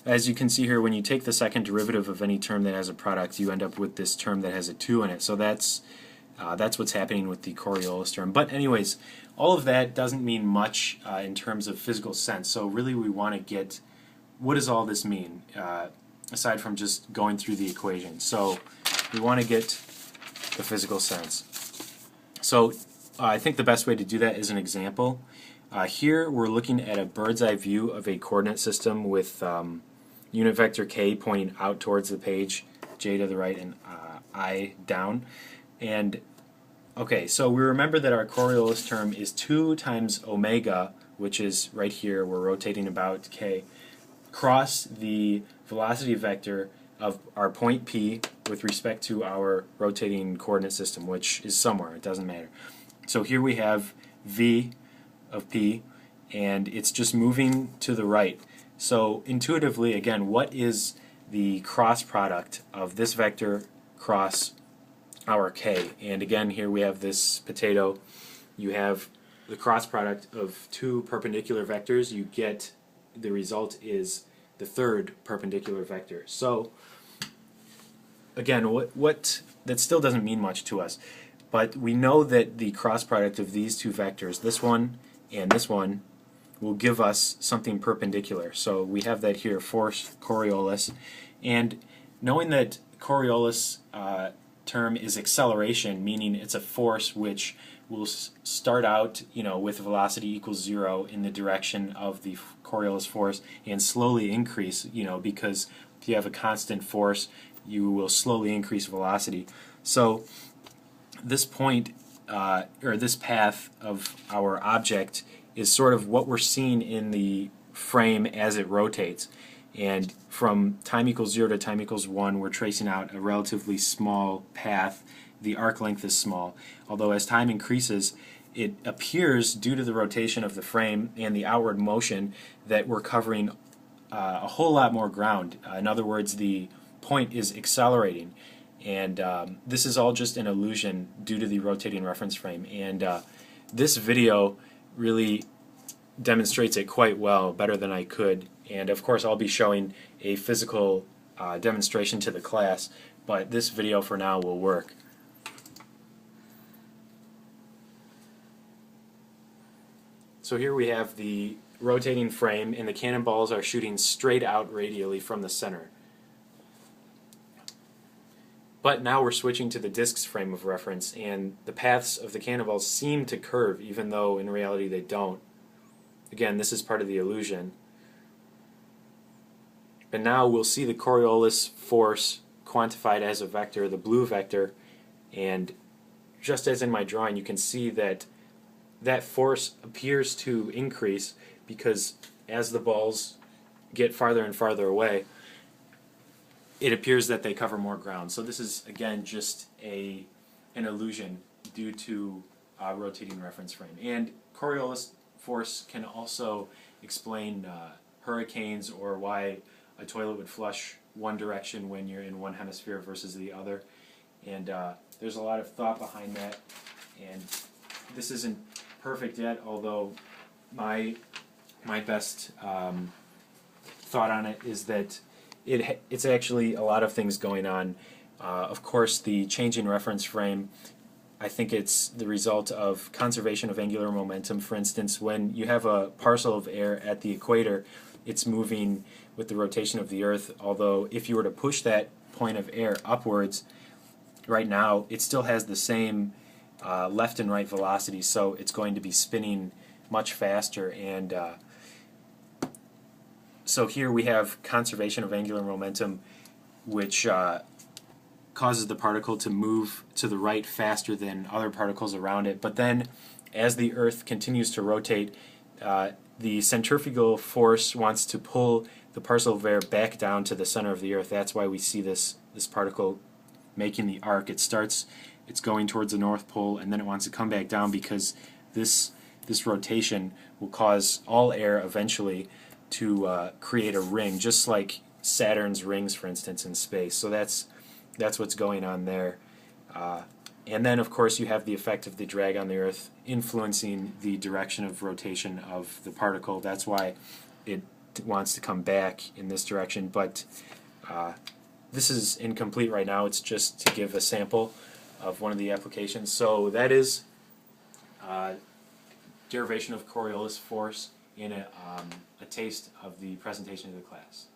as you can see here, when you take the second derivative of any term that has a product, you end up with this term that has a 2 in it. So that's what's happening with the Coriolis term. But anyways, all of that doesn't mean much in terms of physical sense. So really we want to get, what does all this mean, aside from just going through the equation. So we want to get the physical sense. So I think the best way to do that is an example. Here we're looking at a bird's eye view of a coordinate system with unit vector k pointing out towards the page, j to the right and I down. And okay, so we remember that our Coriolis term is 2 times omega, which is right here, we're rotating about k, cross the velocity vector of our point P with respect to our rotating coordinate system, which is somewhere, it doesn't matter. So here we have v of P, and it's just moving to the right. So intuitively, again, what is the cross product of this vector cross our k? And again, here we have this potato. You have the cross product of 2 perpendicular vectors. You get, the result is the third perpendicular vector. So again, that still doesn't mean much to us, but we know that the cross product of these 2 vectors, this one and this one, will give us something perpendicular. So we have that here, force Coriolis, and knowing that Coriolis term is acceleration, meaning it's a force which will start out, with velocity equals 0 in the direction of the Coriolis force and slowly increase, because if you have a constant force, you will slowly increase velocity. So this point, or this path of our object, is sort of what we're seeing in the frame as it rotates. And from time equals 0 to time equals 1, we're tracing out a relatively small path. The arc length is small. Although as time increases, it appears, due to the rotation of the frame and the outward motion, that we're covering a whole lot more ground. In other words, the point is accelerating. And this is all just an illusion due to the rotating reference frame. And this video really demonstrates it quite well, better than I could. And of course I'll be showing a physical demonstration to the class, but this video for now will work. So here we have the rotating frame, and the cannonballs are shooting straight out radially from the center. But now we're switching to the disk's frame of reference, and the paths of the cannonballs seem to curve, even though in reality they don't. Again, this is part of the illusion. But now we'll see the Coriolis force quantified as a vector, the blue vector, and just as in my drawing, you can see that that force appears to increase because as the balls get farther and farther away, it appears that they cover more ground. So this is, again, just an illusion due to rotating reference frame. And Coriolis force can also explain hurricanes, or why a toilet would flush one direction when you're in one hemisphere versus the other. And there's a lot of thought behind that. And this isn't perfect yet, although my best thought on it is that it's actually a lot of things going on. Of course, the changing reference frame, I think it's the result of conservation of angular momentum. For instance, when you have a parcel of air at the equator, it's moving with the rotation of the Earth, although if you were to push that point of air upwards, right now it still has the same left and right velocity, so it's going to be spinning much faster. And so here we have conservation of angular momentum, which causes the particle to move to the right faster than other particles around it. But then as the Earth continues to rotate, the centrifugal force wants to pull the parcel of air back down to the center of the Earth. That's why we see this particle making the arc. It's going towards the North Pole, and then it wants to come back down because this rotation will cause all air eventually to create a ring, just like Saturn's rings, for instance, in space. So that's what's going on there. And then, of course, you have the effect of the drag on the Earth influencing the direction of rotation of the particle. That's why it wants to come back in this direction, but this is incomplete right now. It's just to give a sample of one of the applications. So that is derivation of Coriolis force in a taste of the presentation of the class.